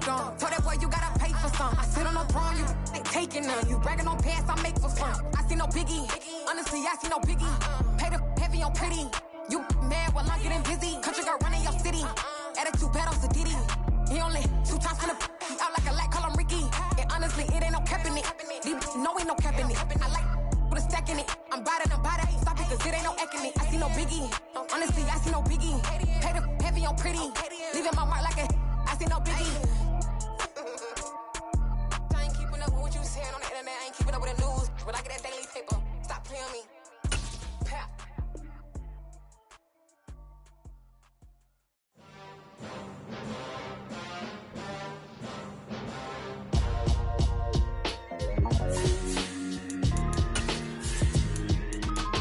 dumb. Told that boy you gotta pay for some. I sit on no throne, you ain't taking none. You bragging on pants, I make for fun. I see no biggie, honestly I see no biggie. Pay the heavy on pretty. You mad while I'm getting busy. Country girl running your city. Attitude bad on Sadidi. He only 2 times from the he out like a lack, call him Ricky. And honestly, it ain't no cap in it. These know ain't no cap in it. I like put a stack in it. I'm about it. Stop it, cause it ain't no eck in it. I see no biggie. Honestly, I see no biggie. Pay the heavy on pretty. Leaving my mark like a I see no biggie. I ain't keeping up with what you saying on the internet. I ain't keeping up with the news. But I get that daily paper. Stop playing me. Pap.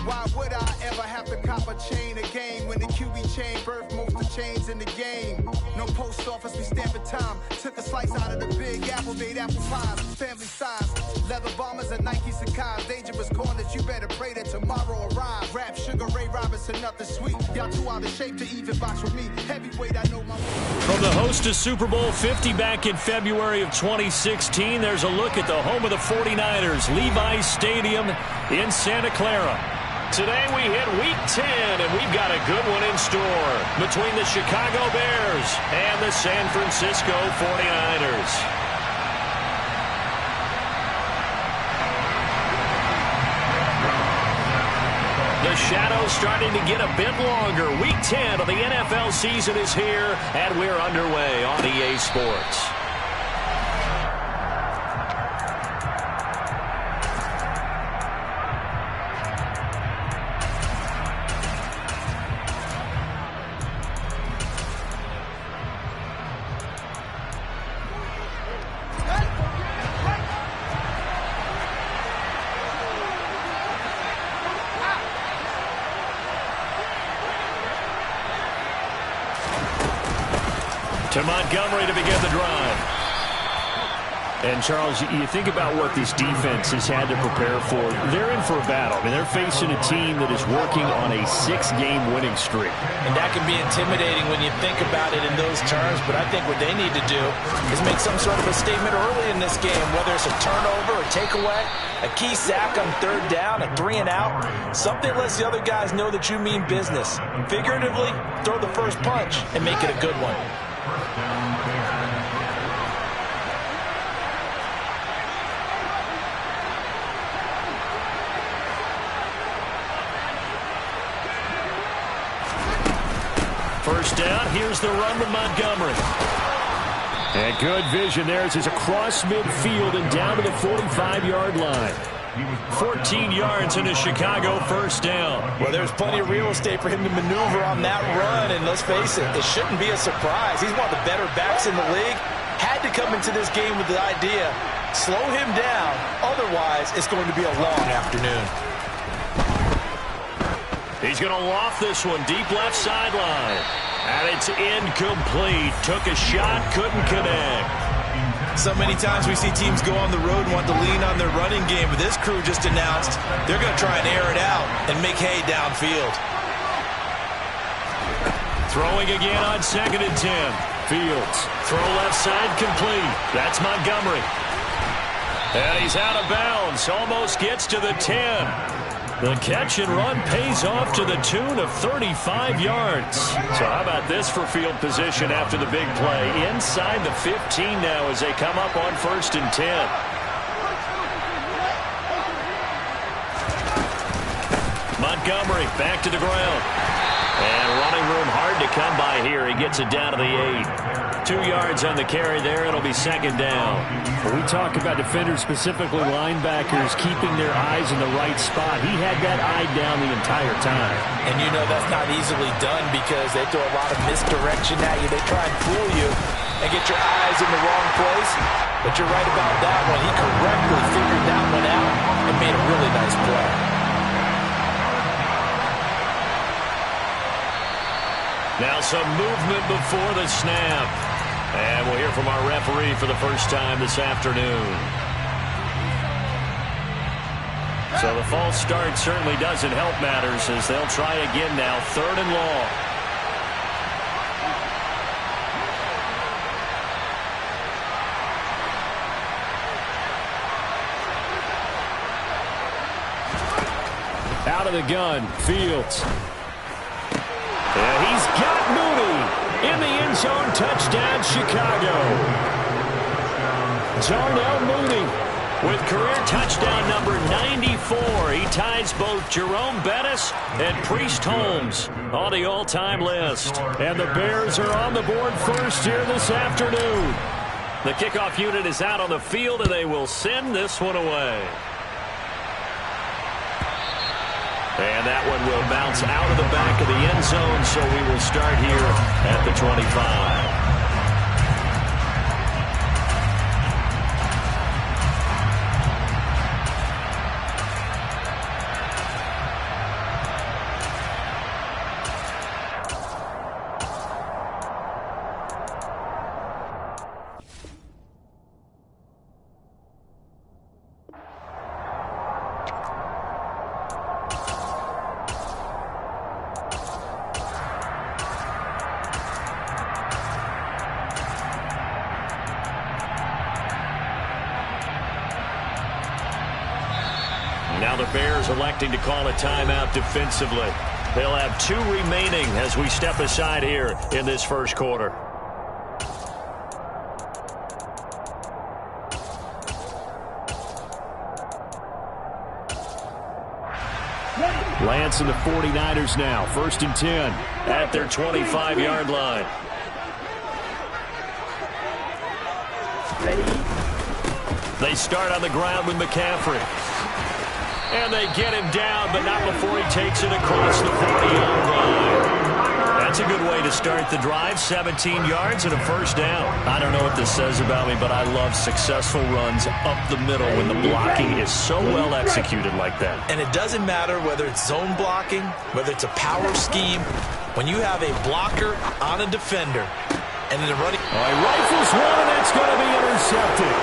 Why would I ever have to cop a chain a game when the QB chain birthed most of chains in the game? No post office, we stamping time. Took a slice out of the big apple, made apple pies, family size. Leather bombers and Nike Sacai's. Dangerous corners, you better pray that tomorrow arrives. Rap, Sugar Ray Robinson, nothing sweet. Y'all too out of shape to even box with me. Heavyweight, I know my... From the host of Super Bowl 50 back in February of 2016, there's a look at the home of the 49ers, Levi's Stadium in Santa Clara. Today we hit Week 10, and we've got a good one in store between the Chicago Bears and the San Francisco 49ers. The shadow's starting to get a bit longer. Week 10 of the NFL season is here, and we're underway on EA Sports. To Montgomery to begin the drive. And, Charles, you think about what this defense has had to prepare for. They're in for a battle. I mean, they're facing a team that is working on a 6-game winning streak. And that can be intimidating when you think about it in those terms, but I think what they need to do is make some sort of a statement early in this game, whether it's a turnover, a takeaway, a key sack on 3rd down, a 3-and-out. Something lets the other guys know that you mean business. Figuratively, throw the first punch and make it a good one. First down, here's the run with Montgomery. And good vision there as he's across midfield and down to the 45-yard line. 14 yards in a Chicago first down. Well, there's plenty of real estate for him to maneuver on that run, and let's face it, it shouldn't be a surprise. He's one of the better backs in the league. Had to come into this game with the idea, slow him down, otherwise it's going to be a long afternoon. He's going to loft this one deep left sideline. And it's incomplete. Took a shot, couldn't connect. So many times we see teams go on the road and want to lean on their running game, but this crew just announced they're going to try and air it out and make hay downfield. Throwing again on 2nd and 10. Fields. Throw left side complete. That's Montgomery. And he's out of bounds. Almost gets to the 10. The catch and run pays off to the tune of 35 yards. So how about this for field position after the big play? Inside the 15 now as they come up on 1st and 10. Montgomery back to the ground. And running room hard to come by here. He gets it down to the 8. 2 yards on the carry there. It'll be 2nd down. When we talk about defenders, specifically linebackers, keeping their eyes in the right spot, he had that eye down the entire time. And you know that's not easily done because they throw a lot of misdirection at you. They try and fool you and get your eyes in the wrong place. But you're right about that one. He correctly figured that one out and made a really nice play. Now some movement before the snap. And we'll hear from our referee for the first time this afternoon. So the false start certainly doesn't help matters as they'll try again now. 3rd and long. Out of the gun, Fields. And he's got Mooney in the end zone. Touchdown, Chicago. Darnell Mooney with career touchdown number 94. He ties both Jerome Bettis and Priest Holmes on the all-time list. And the Bears are on the board first here this afternoon. The kickoff unit is out on the field, and they will send this one away. And that one will bounce out of the back of the end zone, so we will start here at the 25. Now the Bears electing to call a timeout defensively. They'll have 2 remaining as we step aside here in this first quarter. Lance and the 49ers now. 1st and 10 at their 25-yard line. They start on the ground with McCaffrey. And they get him down, but not before he takes it across the 40-yard line. That's a good way to start the drive. 17 yards and a first down. I don't know what this says about me, but I love successful runs up the middle when the blocking is so well executed like that. And it doesn't matter whether it's zone blocking, whether it's a power scheme. When you have a blocker on a defender, and then running. All right, rifles one, and that's going to be intercepted.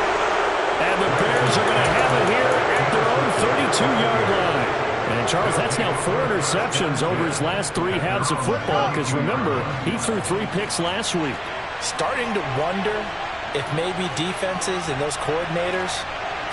And the Bears are going to have it here at their own 32-yard line. And, Charles, that's now 4 interceptions over his last 3 halves of football, because, remember, he threw 3 picks last week. Starting to wonder if maybe defenses and those coordinators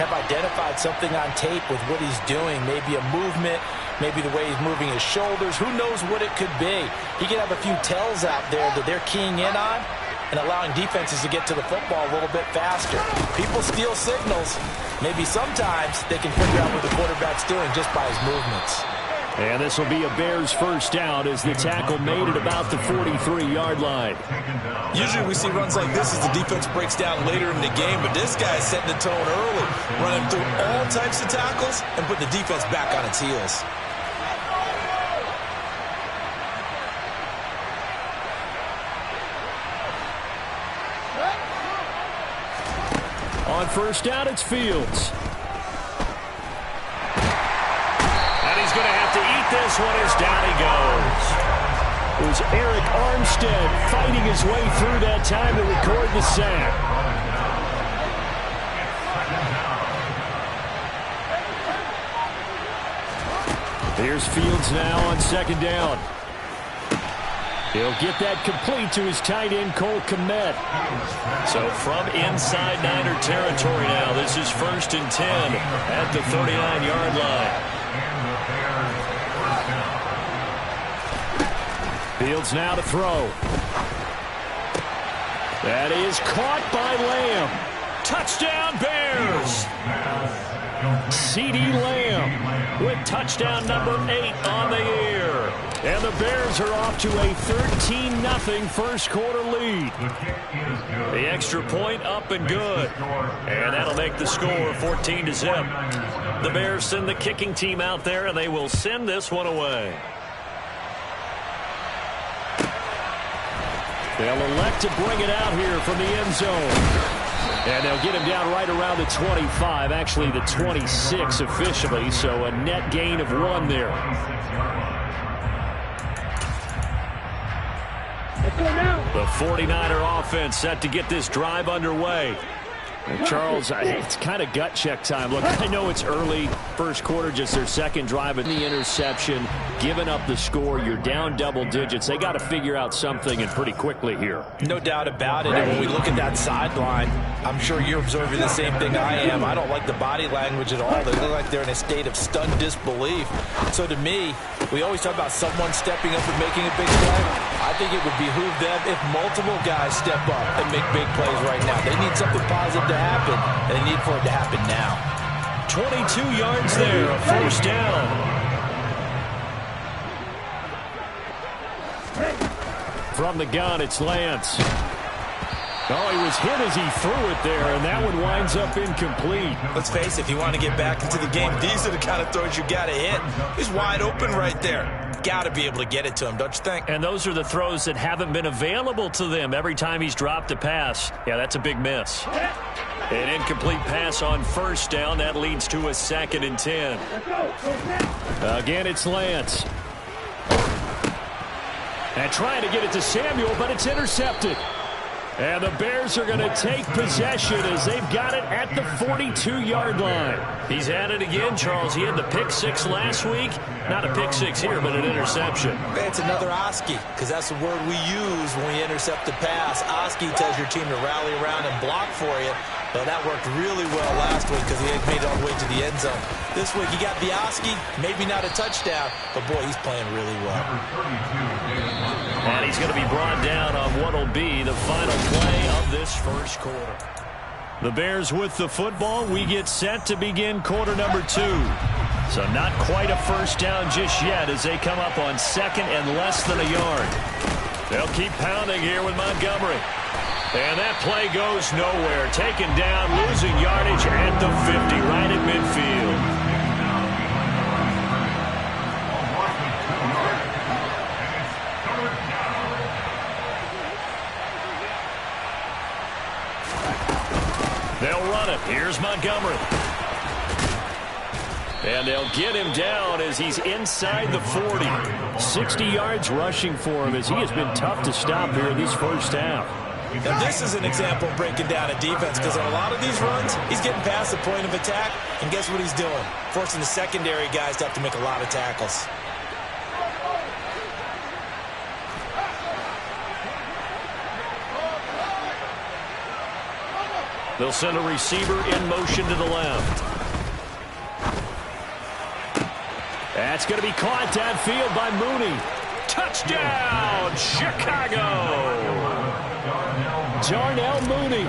have identified something on tape with what he's doing. Maybe a movement, maybe the way he's moving his shoulders. Who knows what it could be? He could have a few tells out there that they're keying in on and allowing defenses to get to the football a little bit faster. People steal signals. Maybe sometimes they can figure out what the quarterback's doing just by his movements. And this will be a Bears first down as the tackle made at about the 43-yard line. Usually we see runs like this as the defense breaks down later in the game, but this guy is setting the tone early, running through all types of tackles and putting the defense back on its heels. On first down, it's Fields. And he's going to have to eat this one as down he goes. It was Eric Armstead fighting his way through that time to record the sack. Here's Fields now on second down. He'll get that complete to his tight end, Cole Kmet. So from inside Niner territory now, this is 1st and 10 at the 39-yard line. Fields now to throw. That is caught by Lamb. Touchdown, Bears! CeeDee Lamb with touchdown number 8 on the year. And the Bears are off to a 13-0 first quarter lead. The extra point up and good. And that'll make the score 14-0. The Bears send the kicking team out there, and they will send this one away. They'll elect to bring it out here from the end zone. And they'll get him down right around the 25, actually the 26 officially, so a net gain of 1 there. The 49er offense set to get this drive underway. Charles, it's kind of gut check time. Look, I know it's early, first quarter, just their second drive, and the interception, giving up the score. You're down double digits. They got to figure out something, and pretty quickly here. No doubt about it. And when we look at that sideline, I'm sure you're observing the same thing I am. I don't like the body language at all. They look like they're in a state of stunned disbelief. So to me, we always talk about someone stepping up and making a big play. I think it would behoove them if multiple guys step up and make big plays right now. They need something positive to happen, and they need for it to happen now. 22 yards there, a first down. From the gun, it's Lance. Oh, he was hit as he threw it there, and that one winds up incomplete. Let's face it, if you want to get back into the game, these are the kind of throws you got to hit. He's wide open right there. Got to be able to get it to him, don't you think? And those are the throws that haven't been available to them every time he's dropped a pass. Yeah, that's a big miss. An incomplete pass on first down. That leads to a 2nd and 10. Again, it's Lance. And trying to get it to Samuel, but it's intercepted. And the Bears are going to take possession as they've got it at the 42-yard line. He's at it again, Charles. He had the pick 6 last week. Not a pick 6 here, but an interception. It's another Oski, because that's the word we use when we intercept the pass. Oski tells your team to rally around and block for you. But that worked really well last week because he made it all the way to the end zone. This week he got the Oski, maybe not a touchdown, but boy, he's playing really well. And he's going to be brought down on what will be the final play of this first quarter. The Bears with the football. We get set to begin quarter number 2. So not quite a first down just yet as they come up on 2nd and less than a yard. They'll keep pounding here with Montgomery. And that play goes nowhere. Taken down, losing yardage at the 50, right at midfield. They'll run it. Here's Montgomery. And they'll get him down as he's inside the 40. 60 yards rushing for him as he has been tough to stop here in this first half. Now this is an example of breaking down a defense because on a lot of these runs, he's getting past the point of attack, and guess what he's doing? Forcing the secondary guys to have to make a lot of tackles. They'll send a receiver in motion to the left. That's going to be caught downfield by Mooney. Touchdown, Chicago! Darnell Mooney,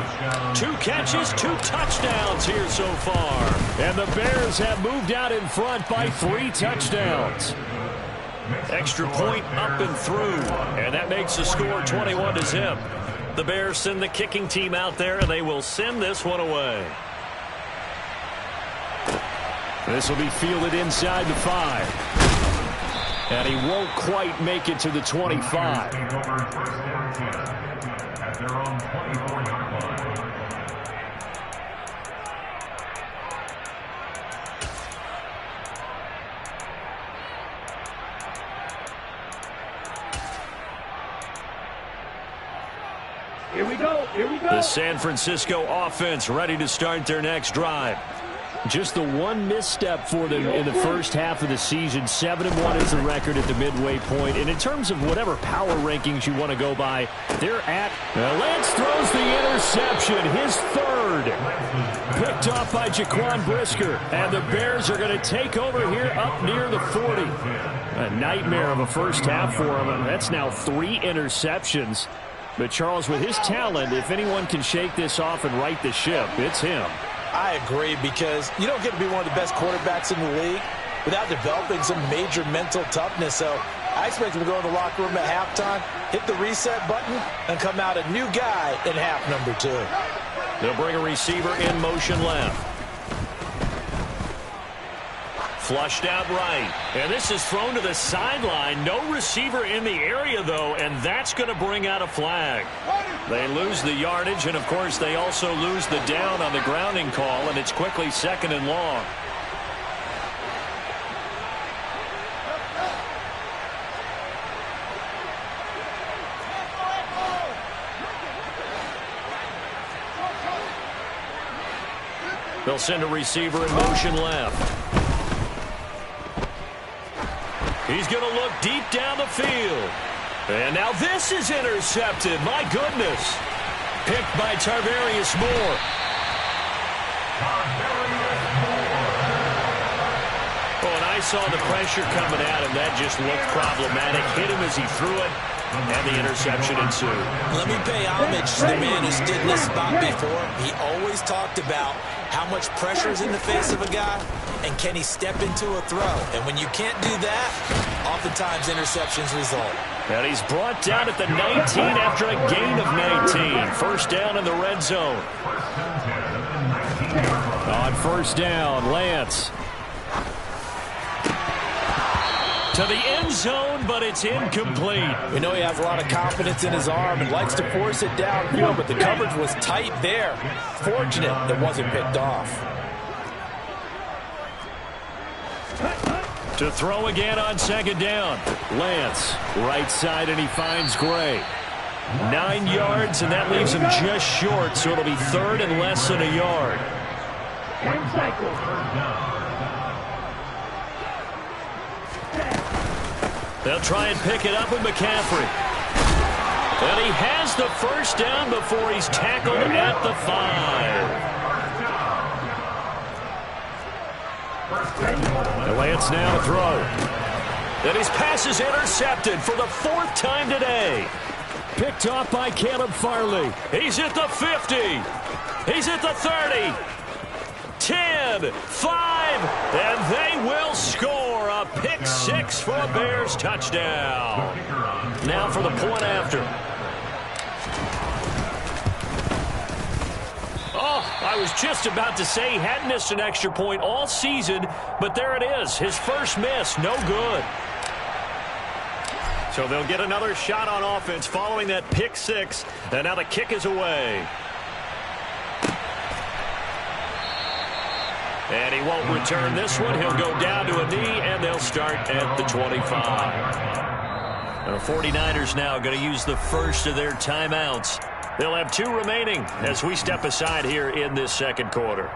2 catches, 2 touchdowns here so far. And the Bears have moved out in front by 3 touchdowns. Extra point up and through, and that makes the score 21-0. The Bears send the kicking team out there, and they will send this one away. This will be fielded inside the 5. And he won't quite make it to the 25. Here we go. The San Francisco offense ready to start their next drive. Just the one misstep for them in the first half of the season. 7-1 is the record at the midway point. And in terms of whatever power rankings you want to go by, they're at... Lance throws the interception, his 3rd. Picked off by Jaquan Brisker. And the Bears are going to take over here up near the 40. A nightmare of a first half for them. That's now 3 interceptions. But Charles, with his talent, if anyone can shake this off and right the ship, it's him. I agree, because you don't get to be one of the best quarterbacks in the league without developing some major mental toughness. So I expect him to go in the locker room at halftime, hit the reset button, and come out a new guy in half number 2. They'll bring a receiver in motion left. Flushed out right. And this is thrown to the sideline. No receiver in the area, though, and that's going to bring out a flag. They lose the yardage, and, of course, they also lose the down on the grounding call, and it's quickly 2nd and long. They'll send a receiver in motion left. He's going to look deep down the field. And now this is intercepted. My goodness. Picked by Tarvarius Moore. Oh, and I saw the pressure coming at him. That just looked problematic. Hit him as he threw it, and the interception ensued. Let me pay homage to the man who stood in this spot before. He always talked about how much pressure is in the face of a guy, and can he step into a throw. And when you can't do that, oftentimes interceptions result. And he's brought down at the 19 after a gain of 19. First down in the red zone. On first down, Lance. To the end zone, but it's incomplete. We know he has a lot of confidence in his arm and likes to force it downfield, but the coverage was tight there. Fortunate that wasn't picked off. To throw again on second down. Lance, right side, and he finds Gray. 9 yards, and that leaves him just short, so it'll be third and less than a yard. They'll try and pick it up with McCaffrey. And he has the first down before he's tackled at the 5. And Lance now to throw. And his pass is intercepted for the 4th time today. Picked off by Caleb Farley. He's at the 50. He's at the 30. 10, 5, and they will score a pick 6 for a Bears touchdown. Now for the point after. Oh, I was just about to say he hadn't missed an extra point all season, but there it is. His first miss, no good. So they'll get another shot on offense following that pick 6, and now the kick is away. And he won't return this one. He'll go down to a knee, and they'll start at the 25. And the 49ers now going to use the first of their timeouts. They'll have 2 remaining as we step aside here in this second quarter.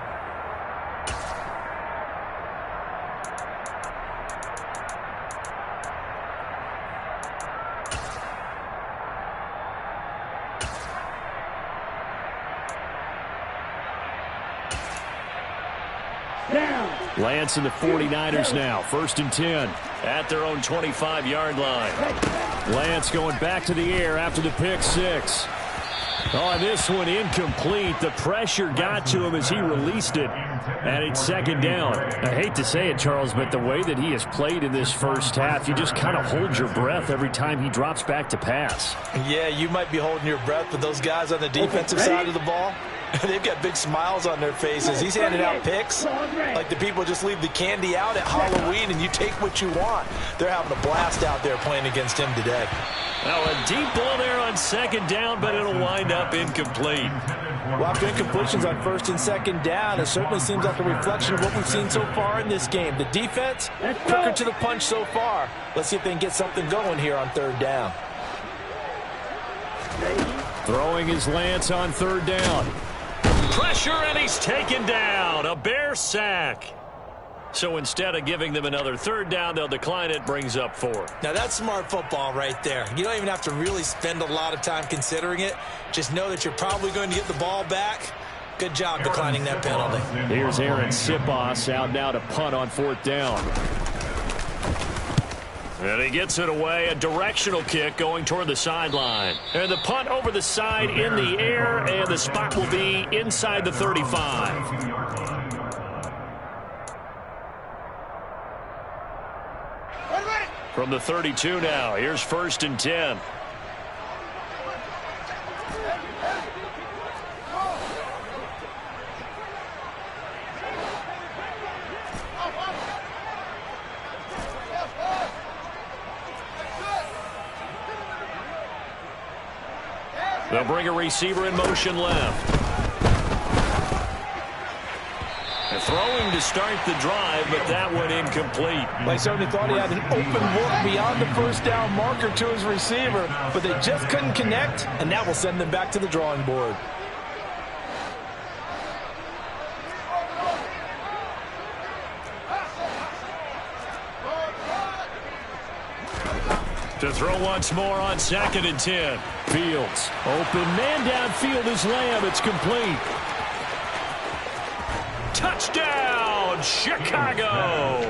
Lance and the 49ers now. 1st and 10 at their own 25-yard line. Lance going back to the air after the pick 6. Oh, this one incomplete. The pressure got to him as he released it, and it's second down. I hate to say it, Charles, but the way that he has played in this first half, you just kind of hold your breath every time he drops back to pass. Yeah, you might be holding your breath, but those guys on the defensive side of the ball, they've got big smiles on their faces. He's handing out picks like the people just leave the candy out at Halloween and you take what you want. They're having a blast out there playing against him today. Now a deep ball there on second down, but it'll wind up incomplete. Well, after incompletions on 1st and 2nd down, it certainly seems like a reflection of what we've seen so far in this game. The defense, quicker to the punch so far. Let's see if they can get something going here on 3rd down. Throwing his Lance on 3rd down. Pressure, and he's taken down. A Bear sack. So instead of giving them another 3rd down, they'll decline it, brings up 4. Now that's smart football right there. You don't even have to really spend a lot of time considering it. Just know that you're probably going to get the ball back. Good job declining that penalty. Here's Aaron Sipos out now to punt on 4th down. And he gets it away, a directional kick going toward the sideline. And the punt over the side in the air, and the spot will be inside the 35. From the 32 now, here's 1st and 10. They'll bring a receiver in motion left. And throwing to start the drive, but that one incomplete. They certainly thought he had an open look beyond the 1st down marker to his receiver, but they just couldn't connect, and that will send them back to the drawing board. To throw once more on 2nd and 10. Fields. Open man downfield is Lamb. It's complete. Touchdown, Chicago.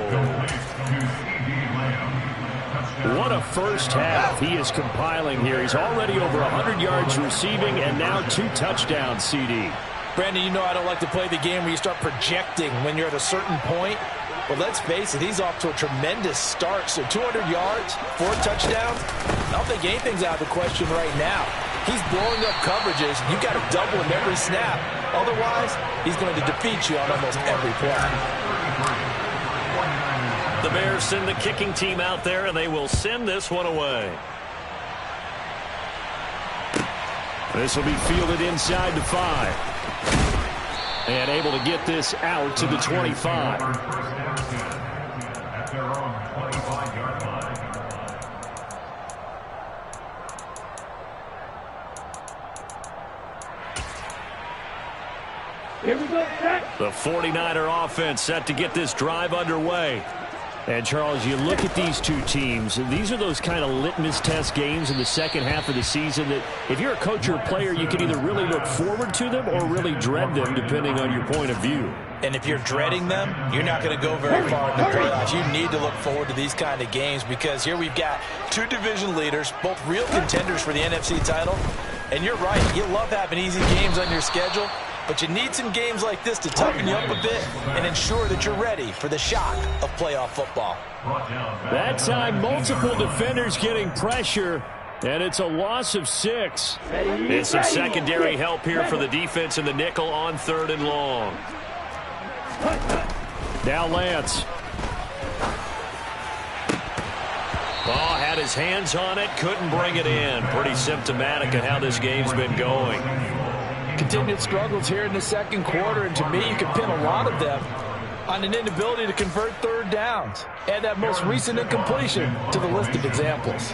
What a first half he is compiling here. He's already over 100 yards receiving and now 2 touchdowns, CD. Brandon, you know I don't like to play the game where you start projecting when you're at a certain point. But let's face it, he's off to a tremendous start. So 200 yards, 4 touchdowns. I don't think anything's out of the question right now. He's blowing up coverages. You've got to double him every snap. Otherwise, he's going to defeat you on almost every play. The Bears send the kicking team out there, and they will send this one away. This will be fielded inside the 5. And able to get this out to the 25. At their own 25-yard line. Here we go, set. The 49er offense set to get this drive underway. And, Charles, you look at these two teams, and these are those kind of litmus test games in the second half of the season that if you're a coach or a player, you can either really look forward to them or really dread them, depending on your point of view. And if you're dreading them, you're not going to go very far in the playoffs. You need to look forward to these kind of games because here we've got 2 division leaders, both real contenders for the NFC title. And you're right, you love having easy games on your schedule, but you need some games like this to toughen you up a bit and ensure that you're ready for the shock of playoff football. That time, multiple defenders getting pressure, and it's a loss of 6. And some secondary help here for the defense in the nickel on 3rd and long. Now Lance. Ball had his hands on it, couldn't bring it in. Pretty symptomatic of how this game's been going. Continued struggles here in the second quarter, and to me, you can pin a lot of them on an inability to convert 3rd downs. Add that most recent incompletion to the list of examples.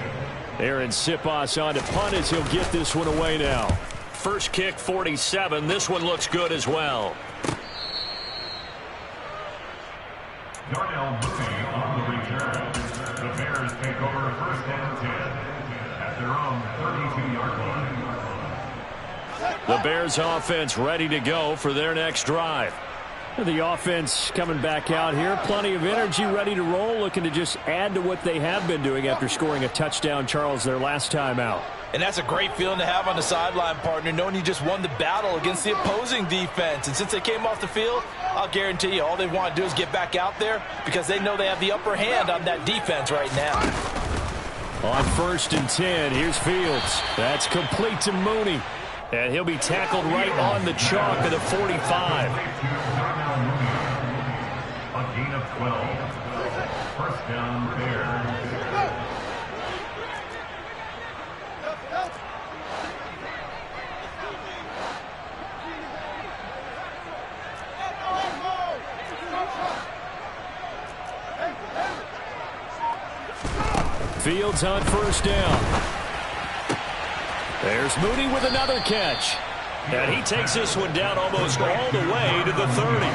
Aaron Siposs on to punt as he'll get this one away now. First kick, 47. This one looks good as well. Darnell Mooney on the return. The Bears take over 1st and 10 at their own 32-yard line. The Bears offense ready to go for their next drive. The offense coming back out here. Plenty of energy, ready to roll, looking to just add to what they have been doing after scoring a touchdown, Charles, their last time out. And that's a great feeling to have on the sideline, partner, knowing you just won the battle against the opposing defense. And since they came off the field, I'll guarantee you all they want to do is get back out there because they know they have the upper hand on that defense right now. On 1st and 10, here's Fields. That's complete to Mooney. And he'll be tackled right on the chalk of the 45. A gain of 12. 1st down, Bears. Fields on 1st down. There's Mooney with another catch. And he takes this one down almost all the way to the 30.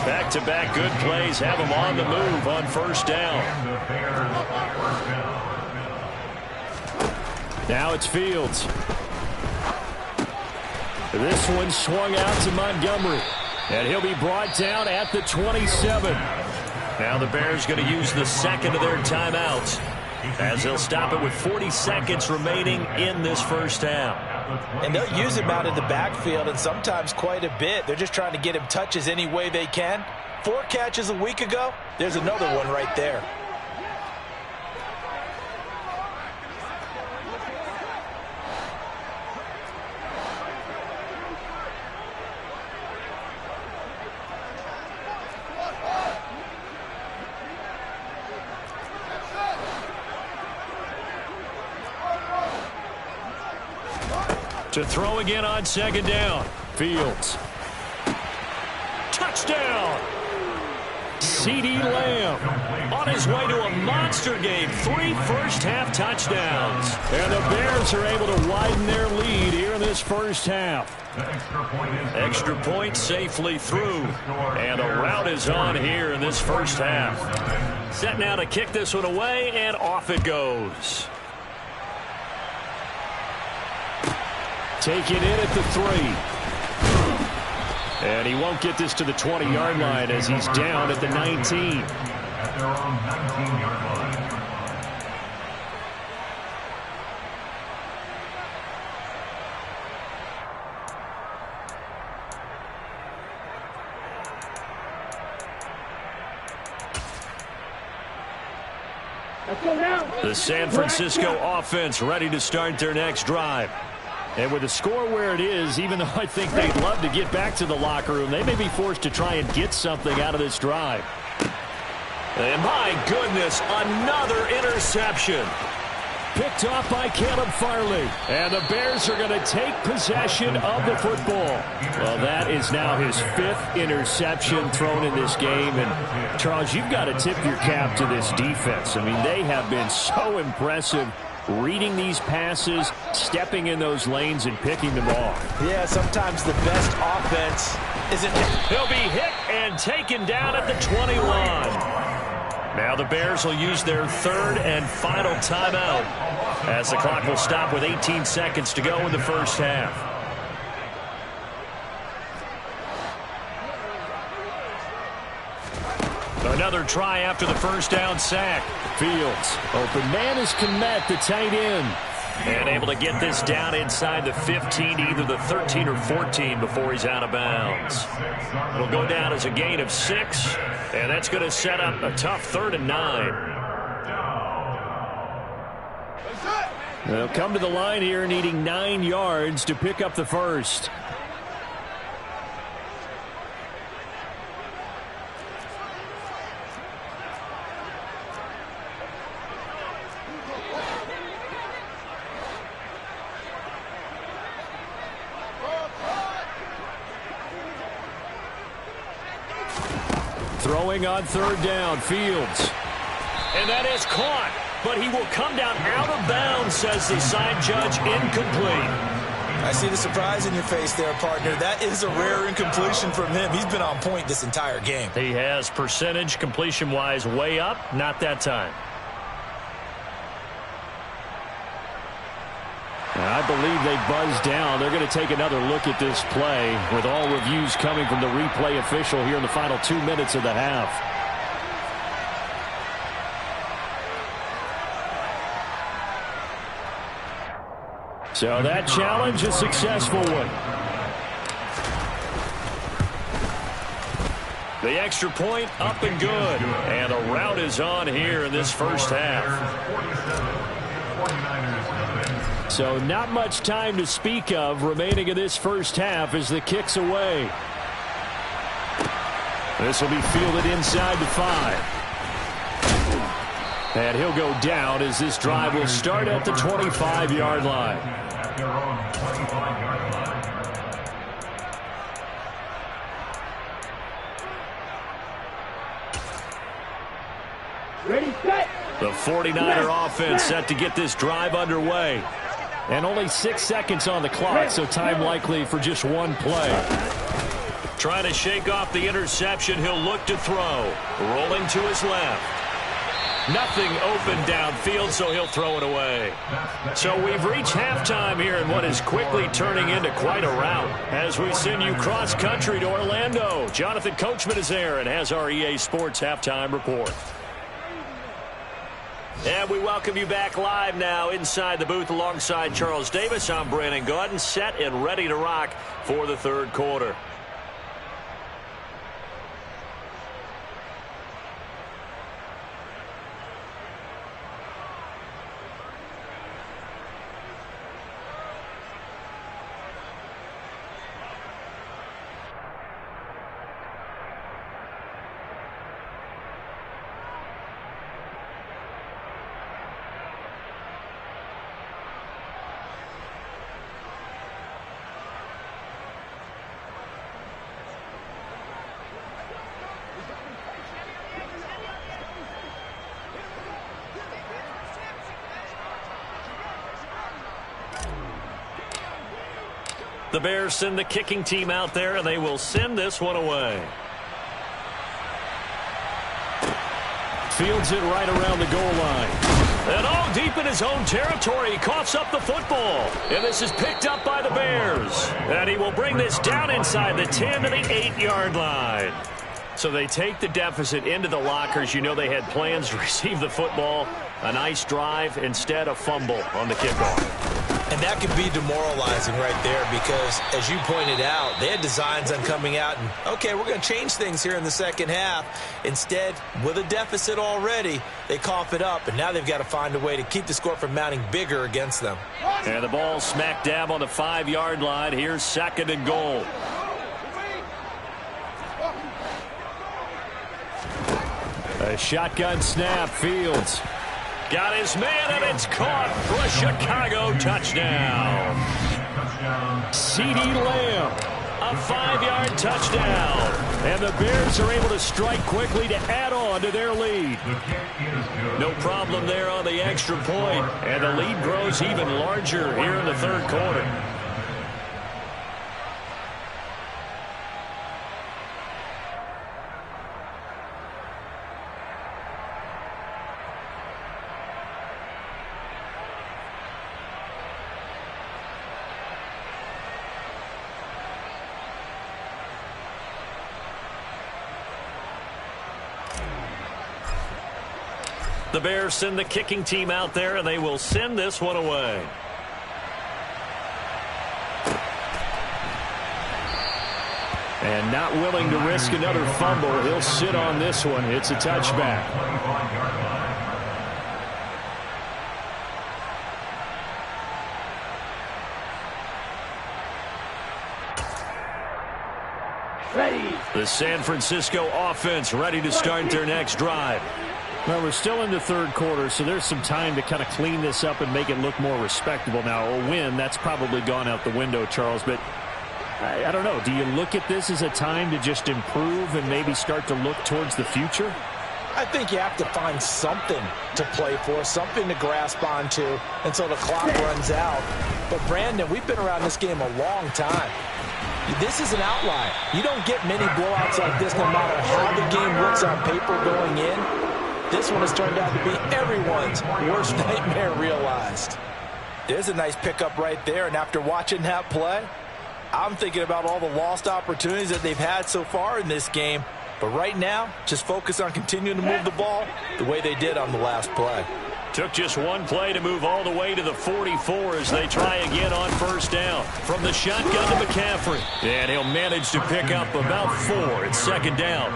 Back-to-back good plays have him on the move on 1st down. Now it's Fields. This one swung out to Montgomery. And he'll be brought down at the 27. Now the Bears going to use the second of their timeouts, as they'll stop it with 40 seconds remaining in this first half. And they'll use him out in the backfield, and sometimes quite a bit. They're just trying to get him touches any way they can. 4 catches a week ago. There's another one right there. To throw again on 2nd down. Fields. Touchdown! CeeDee Lamb on his way to a monster game. 3 first-half touchdowns. And the Bears are able to widen their lead here in this first half. Extra point safely through. And a rout is on here in this first half. Set now to kick this one away, and off it goes. taken in at the 3. And he won't get this to the 20-yard line as he's down at the 19. At their own 19-yard line. The San Francisco offense ready to start their next drive. And with the score where it is, even though I think they'd love to get back to the locker room, they may be forced to try and get something out of this drive. And my goodness, another interception. Picked off by Caleb Farley. And the Bears are going to take possession of the football. Well, that is now his 5th interception thrown in this game. And, Charles, you've got to tip your cap to this defense. I mean, they have been so impressive reading these passes, stepping in those lanes, and picking them off. Yeah, sometimes the best offense isn't. He'll be hit and taken down at the 21. Now the Bears will use their 3rd and final timeout as the clock will stop with 18 seconds to go in the first half. Another try after the first down sack. Fields, open man is Kmet, the tight end. And able to get this down inside the 15, either the 13 or 14 before he's out of bounds. It'll go down as a gain of 6, and that's going to set up a tough 3rd and 9. They'll come to the line here needing 9 yards to pick up the first. Throwing on 3rd down, Fields. And that is caught, but he will come down out of bounds, says the side judge, incomplete. I see the surprise in your face there, partner. That is a rare incompletion from him. He's been on point this entire game. He has percentage completion-wise way up, not that time. I believe they buzzed down. They're going to take another look at this play with all reviews coming from the replay official here in the final 2 minutes of the half. So that challenge, a successful one. The extra point up and good. And a rout is on here in this first half. So not much time to speak of remaining in this first half as the kick's away. This will be fielded inside the 5. And he'll go down as this drive will start at the 25-yard line. At their own 25-yard line. Ready, set. The 49er offense set to get this drive underway. And only 6 seconds on the clock, so time likely for just one play. Trying to shake off the interception, he'll look to throw. Rolling to his left. Nothing open downfield, so he'll throw it away. So we've reached halftime here in what is quickly turning into quite a rout. As we send you cross-country to Orlando, Jonathan Coachman is there and has our EA Sports halftime report. And we welcome you back live now inside the booth alongside Charles Davis. I'm Brandon Gaudin, set and ready to rock for the third quarter. The Bears send the kicking team out there, and they will send this one away. Fields it right around the goal line. And all deep in his own territory, he coughs up the football. And this is picked up by the Bears. And he will bring this down inside the 10 to the 8-yard line. So they take the deficit into the lockers. You know they had plans to receive the football. A nice drive, instead a fumble on the kickoff. And that could be demoralizing right there because, as you pointed out, they had designs on coming out and, okay, we're going to change things here in the second half. Instead, with a deficit already, they cough it up, and now they've got to find a way to keep the score from mounting bigger against them. And the ball smack dab on the 5-yard line. Here's 2nd and goal. A shotgun snap, Fields. Got his man, and it's caught for a Chicago touchdown. CeeDee Lamb, a 5-yard touchdown. And the Bears are able to strike quickly to add on to their lead. No problem there on the extra point, and the lead grows even larger here in the third quarter. The Bears send the kicking team out there, and they will send this one away. And not willing to risk another fumble. He'll sit on this one. It's a touchback. The San Francisco offense ready to start their next drive. Well, we're still in the third quarter, so there's some time to kind of clean this up and make it look more respectable. Now, a win, that's probably gone out the window, Charles, but I don't know. Do you look at this as a time to just improve and maybe start to look towards the future? I think you have to find something to play for, something to grasp onto until the clock runs out. But, Brandon, we've been around this game a long time. This is an outlier. You don't get many blowouts like this no matter how the game looks on paper going in. This one has turned out to be everyone's worst nightmare realized. There's a nice pickup right there, and after watching that play, I'm thinking about all the lost opportunities that they've had so far in this game. But right now, just focus on continuing to move the ball the way they did on the last play. Took just one play to move all the way to the 44 as they try again on first down. From the shotgun to McCaffrey. And he'll manage to pick up about 4. It's 2nd down.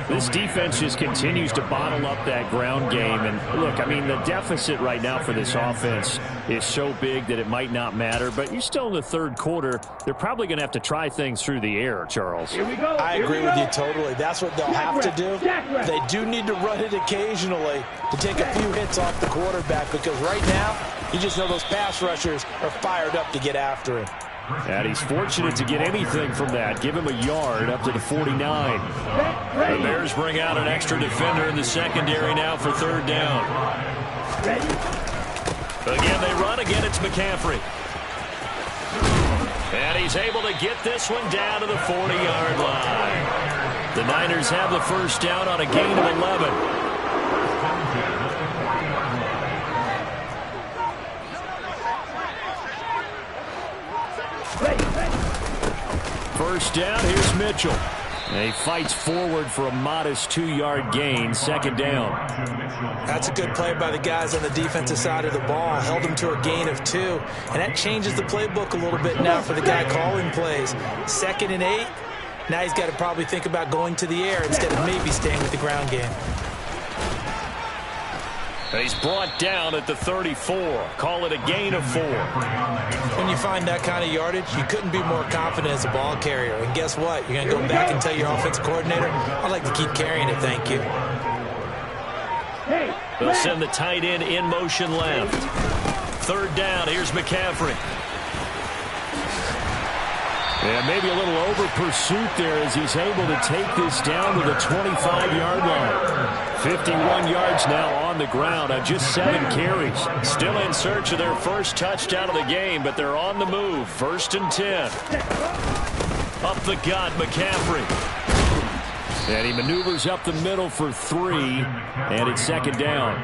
This defense just continues to bottle up that ground game. And look, I mean, the deficit right now for this offense is so big that it might not matter. But you're still in the third quarter. They're probably going to have to try things through the air, Charles. I agree with you totally. That's what they'll have to do. They do need to run it occasionally to take a few hits off the quarterback, because right now, you just know those pass rushers are fired up to get after him. And he's fortunate to get anything from that. Give him a yard up to the 49. The Bears bring out an extra defender in the secondary now for 3rd down. Again, they run. Again, it's McCaffrey. And he's able to get this one down to the 40-yard line. The Niners have the first down on a gain of 11. First down, here's Mitchell. And he fights forward for a modest 2-yard gain, 2nd down. That's a good play by the guys on the defensive side of the ball. Held him to a gain of 2. And that changes the playbook a little bit now for the guy calling plays. 2nd and 8. Now he's got to probably think about going to the air instead of maybe staying with the ground game. And he's brought down at the 34. Call it a gain of 4. When you find that kind of yardage, you couldn't be more confident as a ball carrier. And guess what? You're going to go back and tell your offensive coordinator, I'd like to keep carrying it, thank you. They'll send the tight end in motion left. 3rd down, here's McCaffrey. Yeah, maybe a little over pursuit there as he's able to take this down to the 25-yard line. 51 yards now on the ground on just 7 carries. Still in search of their first touchdown of the game, but they're on the move. 1st and 10. Up the gut, McCaffrey. And he maneuvers up the middle for 3, and it's 2nd down.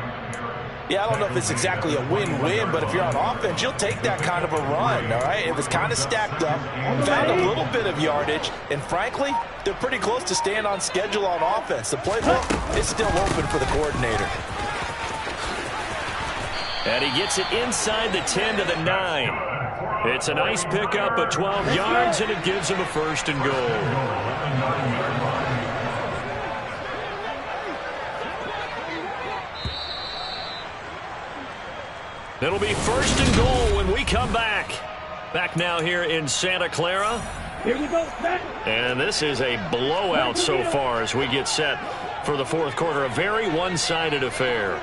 Yeah, I don't know if it's exactly a win-win, but if you're on offense, you'll take that kind of a run, all right? It was kind of stacked up, found a little bit of yardage, and frankly, they're pretty close to staying on schedule on offense. The playbook is still open for the coordinator. And he gets it inside the 10 to the 9. It's a nice pickup of 12 yards, and it gives him a 1st and goal. It'll be 1st and goal when we come back. Back now here in Santa Clara. Here we go. And this is a blowout so far as we get set for the 4th quarter. A very one-sided affair.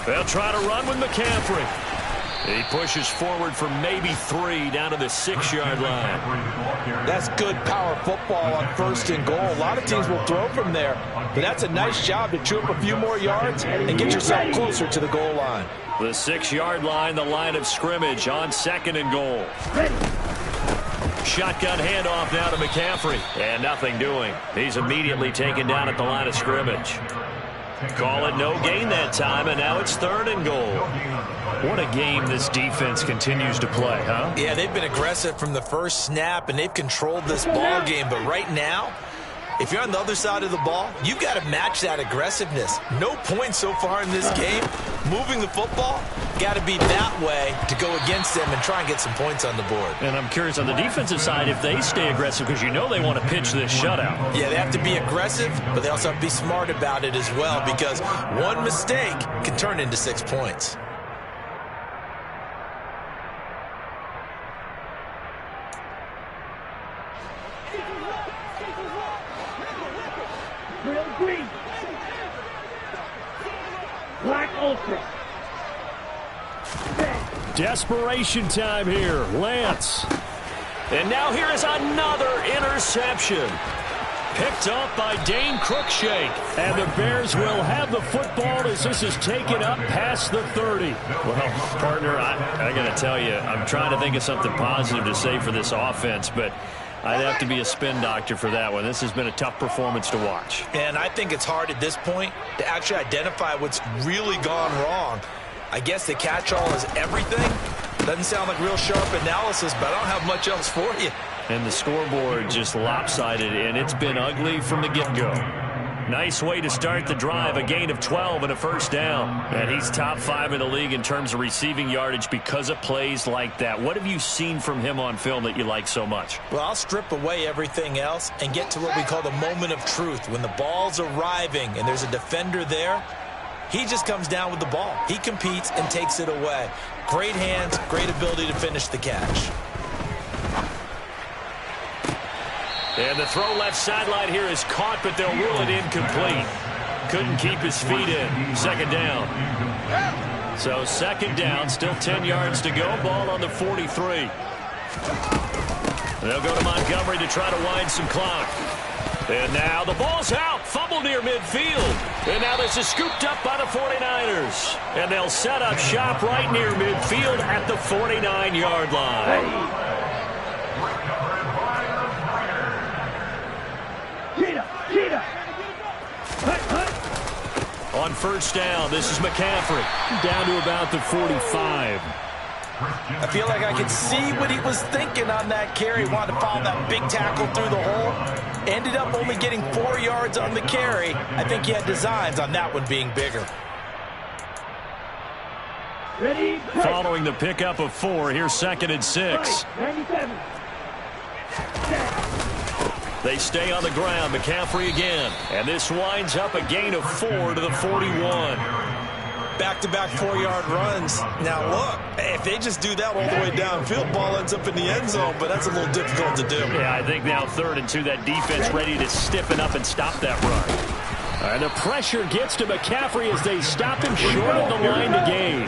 They'll try to run with McCaffrey. He pushes forward for maybe 3 down to the 6-yard line. That's good power football on 1st and goal. A lot of teams will throw from there, but that's a nice job to chew up a few more yards and get yourself closer to the goal line. The 6-yard line, the line of scrimmage on 2nd and goal. Shotgun handoff now to McCaffrey, and nothing doing. He's immediately taken down at the line of scrimmage. Call it no gain that time, and now it's 3rd and goal. What a game this defense continues to play, huh? Yeah, they've been aggressive from the first snap, and they've controlled this ball game. But right now, if you're on the other side of the ball, you've got to match that aggressiveness. No points so far in this game. Moving the football, got to be that way to go against them and try and get some points on the board. And I'm curious on the defensive side if they stay aggressive, because you know they want to pitch this shutout. Yeah, they have to be aggressive, but they also have to be smart about it as well, because one mistake can turn into 6 points. Green. Black Ultra. Desperation time here. Lance. And now here is another interception. Picked up by Dane Cruikshank. And the Bears will have the football as this is taken up past the 30. Well, partner, I got to tell you, I'm trying to think of something positive to say for this offense, but I'd have to be a spin doctor for that one. This has been a tough performance to watch. And I think it's hard at this point to actually identify what's really gone wrong. I guess the catch-all is everything. Doesn't sound like real sharp analysis, but I don't have much else for you. And the scoreboard just lopsided, and it's been ugly from the get-go. Nice way to start the drive, a gain of 12 and a 1st down. And he's top 5 in the league in terms of receiving yardage because of plays like that. What have you seen from him on film that you like so much? Well, I'll strip away everything else and get to what we call the moment of truth. When the ball's arriving and there's a defender there, he just comes down with the ball. He competes and takes it away. Great hands, great ability to finish the catch. And the throw left sideline here is caught, but they'll rule it incomplete. Couldn't keep his feet in. 2nd down. So 2nd down, still 10 yards to go. Ball on the 43. They'll go to Montgomery to try to wind some clock. And now the ball's out. Fumble near midfield. And now this is scooped up by the 49ers. And they'll set up shop right near midfield at the 49-yard line. On 1st down, this is McCaffrey. Down to about the 45. I feel like I could see what he was thinking on that carry. Wanted to follow that big tackle through the hole. Ended up only getting 4 yards on the carry. I think he had designs on that one being bigger. Ready? Following the pickup of 4, here's 2nd and 6. 97. They stay on the ground. McCaffrey again. And this winds up a gain of 4 to the 41. Back-to-back 4-yard runs. Now, look, if they just do that all the way downfield, ball ends up in the end zone, but that's a little difficult to do. Yeah, I think now 3rd and 2, that defense ready to stiffen up and stop that run. And the pressure gets to McCaffrey as they stop him short of the line to gain.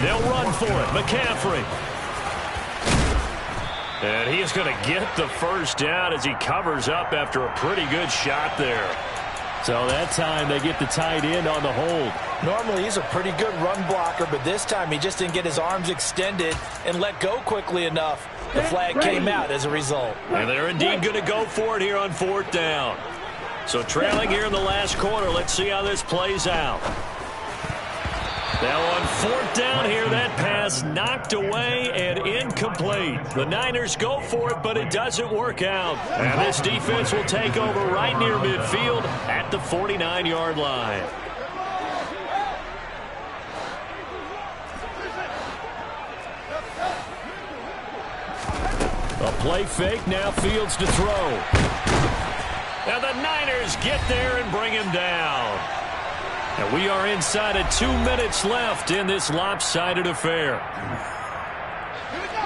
They'll run for it. McCaffrey. And he is going to get the 1st down as he covers up after a pretty good shot there. So that time they get the tight end on the hold. Normally he's a pretty good run blocker, but this time he just didn't get his arms extended and let go quickly enough. The flag came out as a result. And they're indeed going to go for it here on 4th down. So trailing here in the last quarter. Let's see how this plays out. Now on 4th down here, that pass knocked away and incomplete. The Niners go for it, but it doesn't work out. And this defense will take over right near midfield at the 49-yard line. A play fake, now Fields to throw. And the Niners get there and bring him down. And we are inside of 2 minutes left in this lopsided affair.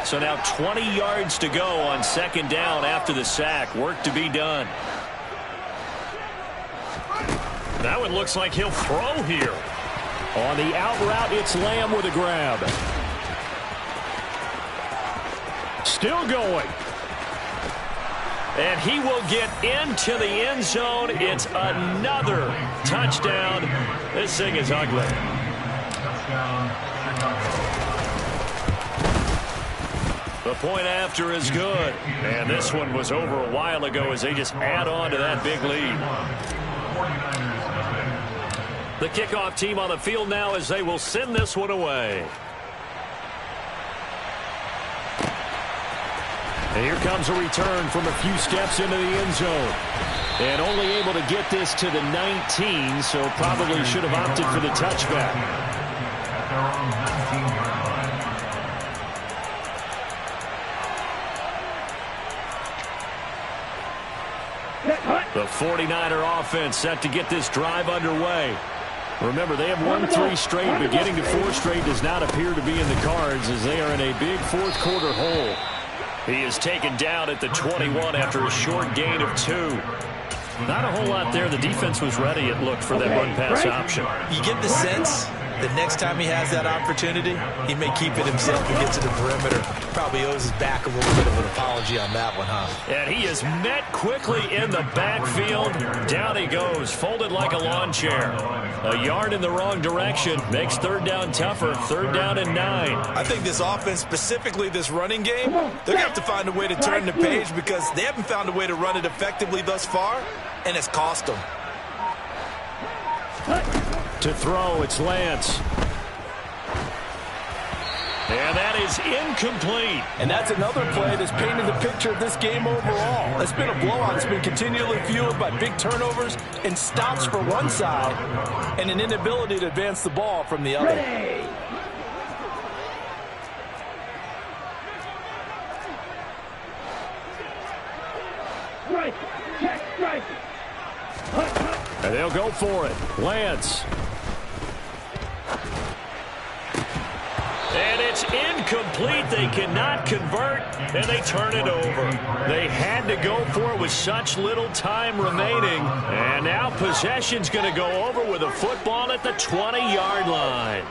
So now 20 yards to go on 2nd down after the sack. Work to be done. That one looks like he'll throw here. On the out route, it's Lamb with a grab. Still going. And he will get into the end zone. It's another touchdown. This thing is ugly. The point after is good. And this one was over a while ago as they just add on to that big lead. The kickoff team on the field now as they will send this one away. And here comes a return from a few steps into the end zone. And only able to get this to the 19, so probably should have opted for the touchback. The 49er offense set to get this drive underway. Remember, they have won 3 straight, but getting to 4 straight does not appear to be in the cards as they are in a big 4th quarter hole. He is taken down at the 21 after a short gain of 2. Not a whole lot there. The defense was ready, it looked, for that run-pass option. You get the sense that next time he has that opportunity, he may keep it himself and get to the perimeter. Probably owes his back a little bit of an apology on that one, huh? And he is met quickly in the backfield. Down he goes, folded like a lawn chair. A yard in the wrong direction makes 3rd down tougher. 3rd down and 9. I think this offense, specifically this running game, they're going to have to find a way to turn the page because they haven't found a way to run it effectively thus far, and it's cost them. To throw, it's Lance. And that is incomplete. And that's another play that's painted the picture of this game overall. It's been a blowout. It's been continually fueled by big turnovers and stops for one side and an inability to advance the ball from the other. Strike. Check. Strike. And they'll go for it. Lance. And it's incomplete. They cannot convert, and they turn it over. They had to go for it with such little time remaining. And now possession's going to go over with a football at the 20-yard line.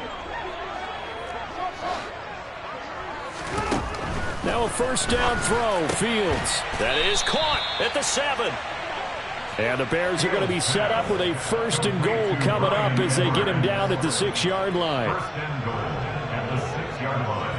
Now a 1st down throw. Fields. That is caught at the 7. And the Bears are going to be set up with a 1st and goal coming up as they get him down at the 6-yard line. 1st and goal at the 6-yard line.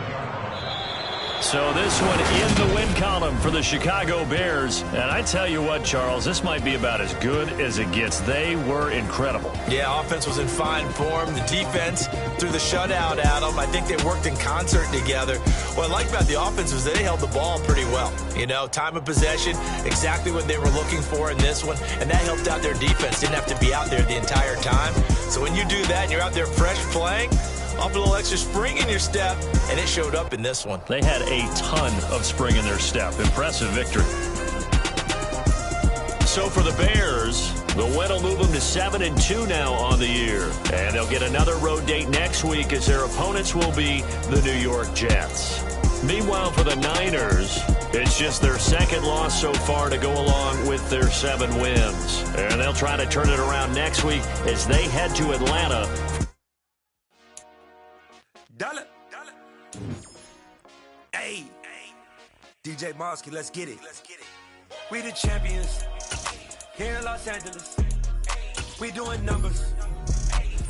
So this one in the win column for the Chicago Bears. And I tell you what, Charles, this might be about as good as it gets. They were incredible. Yeah, offense was in fine form. The defense threw the shutout at them. I think they worked in concert together. What I like about the offense was they held the ball pretty well. You know, time of possession, exactly what they were looking for in this one. And that helped out their defense. Didn't have to be out there the entire time. So when you do that and you're out there fresh playing, off a little extra spring in your step, and it showed up in this one. They had a ton of spring in their step. Impressive victory. So for the Bears, the win will move them to 7-2 now on the year. And they'll get another road date next week as their opponents will be the New York Jets. Meanwhile, for the Niners, it's just their 2nd loss so far to go along with their 7 wins. And they'll try to turn it around next week as they head to Atlanta. Dollar. Hey, DJ Mosky, let's get it. We the champions here in Los Angeles. We doing numbers.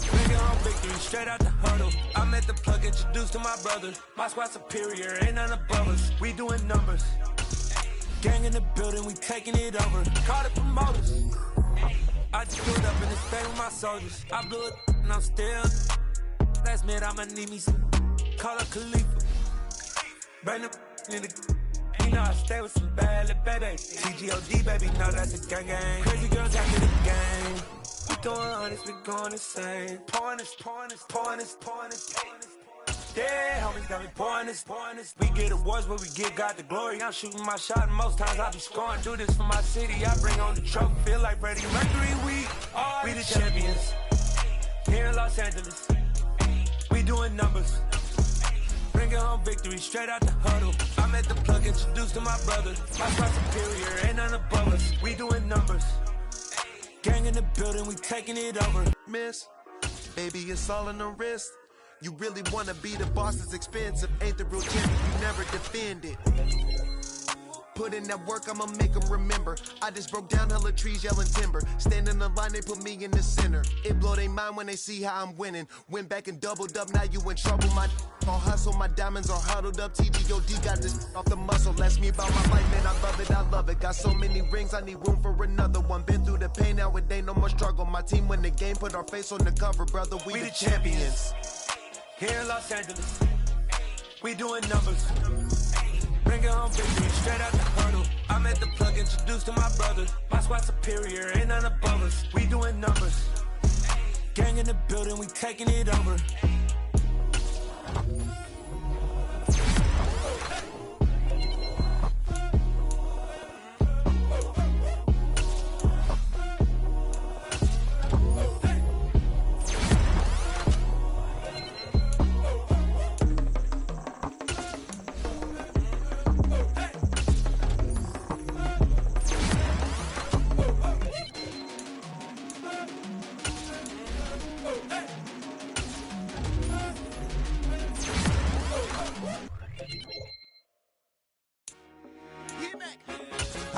Bringing home victory straight out the huddle. I'm at the plug, introduced to my brother. My squad superior, ain't none above us. We doing numbers. Gang in the building, we taking it over. Call the promoters. I just pulled up in the state with my soldiers. I blew it and I'm still. Last minute I'ma need me some. Call up Khalifa. Bring the in the. You know I stay with some bad little babies. TGOD baby, know that's a gang gang. Crazy girls after the game. We throwing honest, we going insane. Pouring this. Yeah, homies got me pouring this. We get awards, but we give God the glory. I'm shooting my shot, and most times I be scoring. Do this for my city, I bring on the trophy. Feel like Freddie Mercury, we the champions. Here in Los Angeles, we doing numbers. Bringing home victory straight out the huddle. I'm at the plug, introduced to my brother. My squad superior, ain't none above us. We doing numbers. Gang in the building, we taking it over. Miss, baby, it's all in the wrist. You really wanna be the boss, it's expensive. Ain't the real champion, you never defend it. Put in that work, I'ma make them remember. I just broke down hella trees, yelling timber. Stand in the line, they put me in the center. It blow they mind when they see how I'm winning. Went back and doubled up, now you in trouble. My all hustle, my diamonds are huddled up. TGOD got this off the muscle. Ask me about my life, man, I love it. Got so many rings, I need room for another one. Been through the pain, now it ain't no more struggle. My team win the game, put our face on the cover, brother. We the champions. Here in Los Angeles, we doing numbers. Bringing home victory straight out the huddle. I'm at the plug, introduced to my brother. My squad superior, ain't none above us. We doing numbers. Gang in the building, we taking it over.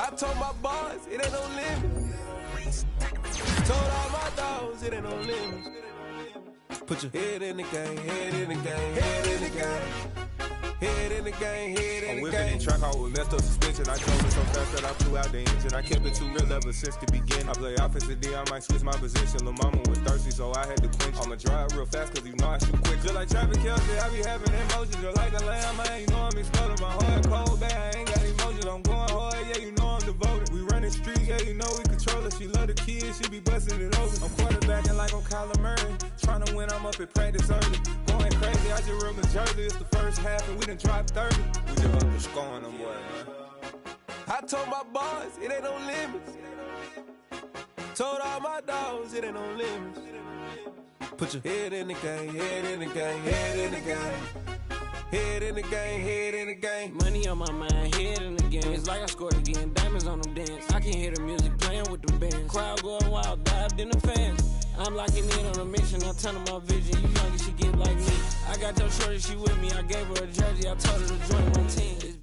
I told my boys, it ain't no limit. Told all my dogs, it ain't no limit. Put your head in the game, head in the game, head in the game. Head in the game, head in the game. I'm whipping in track hall with messed up suspension. I drove it so fast that I flew out the engine. I kept it too real ever since the beginning. I play offensive D, I might switch my position. Lil' mama was thirsty, so I had to quench. I'ma drive real fast, cause you know I shoot quick. Just like traffic Kelsey, I be having emotions. Just like a lamb, man, you know I'm exploding. My heart cold, bad, I ain't got emotions. I'm going hard, yeah, you know I'm devoted. We running streets, yeah, you know we control it. She love the kids, she be busting it open. I'm quarterbacking like I'm Kyler Murray. Trying to win, I'm up at practice early. Going crazy, I just rub the jersey. It's the first half, and we done dropped 30. We just up to scoring them, boy, man. I told my boys, it ain't no limits. Told all my dogs, it ain't no limits. Put your head in the game, head in the game, head in the game. Head in the game, head in the game. Money on my mind, head in the game. It's like I scored again, diamonds on them dance. I can hear the music playing with them bands. Crowd going wild, dived in the fans. I'm locking in on a mission, I'm turning my vision. You young, you should get like me. I got your shorty, she with me. I gave her a jersey, I told her to join my team.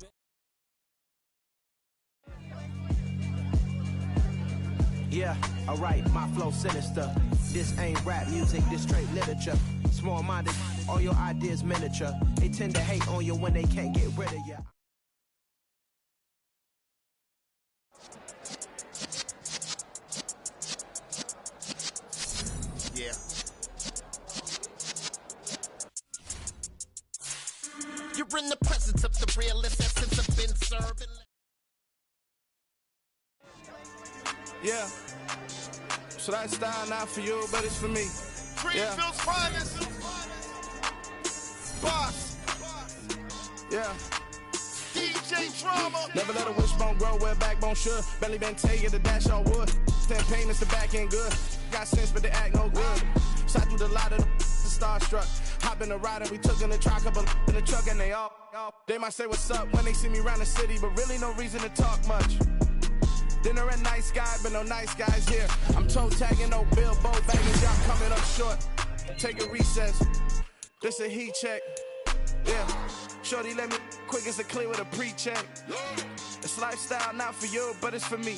Yeah, alright, my flow sinister. This ain't rap music, this straight literature. Small-minded, all your ideas miniature. They tend to hate on you when they can't get rid of you. Yeah. You're in the presence of the realest essence of been serving. Yeah. So that style not for you, but it's for me. Greenfield's finest. Boss. Yeah. DJ Drama. Never let a wishbone grow where backbone should. Belly been taking the dash on wood. Stand pain is the back end good. Got sense, but they act no good. Shot through the lot of the starstruck. Hop in the ride and we took in the truck, couple in the truck and they all. They might say what's up when they see me around the city, but really no reason to talk much. Dinner at nice guy, but no nice guys here. I'm toe tagging, no Bilbo bagging, y'all coming up short. Take a recess. This a heat check. Yeah. Shorty let me quick as a clear with a pre-check. It's lifestyle not for you, but it's for me.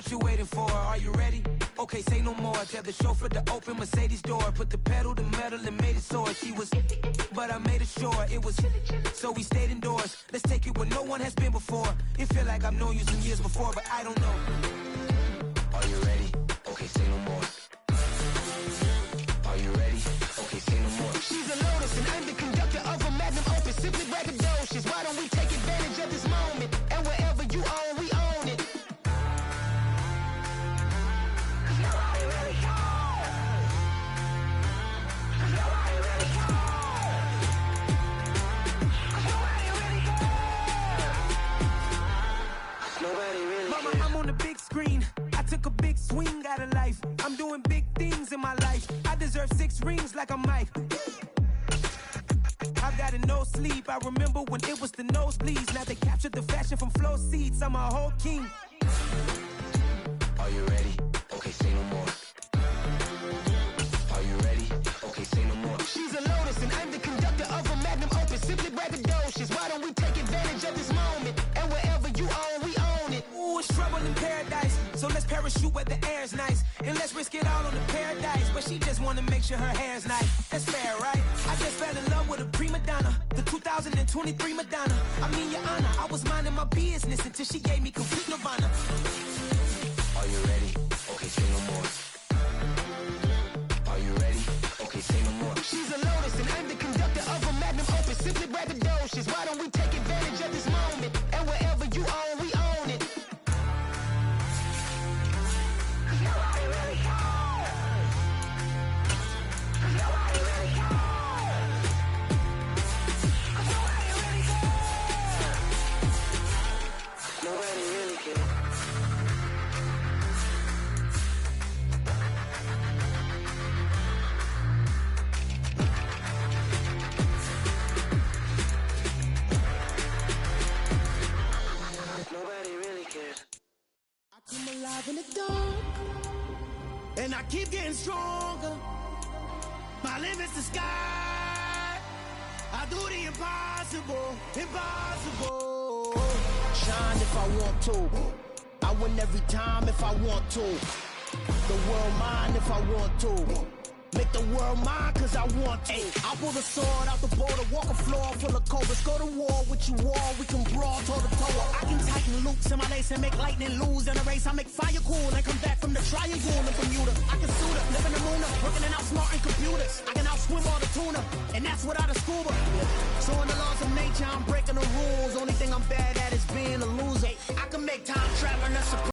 What you waiting for? Are you ready? Okay, say no more. Tell the chauffeur to open Mercedes door. Put the pedal to metal and made it soar. She was, but I made it sure it was. So we stayed indoors. Let's take it where no one has been before. It feel like I've known you some years before, but I don't know. Are you ready? Okay, say no more. Are you ready? Okay, say no more. She's a Lotus and I'm the conductor of a magnum opus. Simply braggadocious. Why don't we take advantage of this moment? And wherever you own, we own it. Nobody really cares. Nobody really cares. Nobody really cares. Nobody really cares. Mama, I'm on the big screen. I took a big swing out of life. I'm doing big things in my life. I deserve 6 rings like I'm Mike. I've got no sleep. I remember when it was the nosebleeds. Now they captured the fashion from flow seats. I'm a whole king. Are you ready? Okay, say no more. Are you ready? Okay, say no more. She's a Lotus and I'm the conductor of a magnum opus. Simply braggadocious. Why don't we take advantage of this moment? And wherever you own, we own it. Ooh, it's trouble in paradise. So let's parachute where the air's nice. And let's risk it all on the paradise. But she just wanna make sure her hair's nice. That's fair, right? I just fell in love with a prima donna. The 2023 Madonna. I mean, your honor, I was minding my business until she gave me complete nirvana. Are you ready? Okay, say no more. Are you ready? Okay, say no more. She's a Lotus and I'm the conductor of a magnum opus. Simply braggadocious. Why don't we take advantage of this moment? And wherever you own, we own it. Nobody really cares. Nobody really cares. Nobody really cares. Nobody really cares. Nobody really cares. I come alive in the dark, and I keep getting stronger. My limit's the sky. I do the impossible, impossible. Shine if I want to. I win every time if I want to. The world mine if I want to. Make the world mine cause I want to. I pull the sword out the border, walk a floor full of cobras. Go to war with you all, we can brawl toe to toe. I can tighten loops in my lace and make lightning lose in a race. I make fire cool and come back from the triangle in Bermuda. I can suit up, live in the moon, working and outsmarting computers. I can outswim all the tuna, and that's without a scuba. So in the laws of nature, I'm breaking the rules. Only thing I'm bad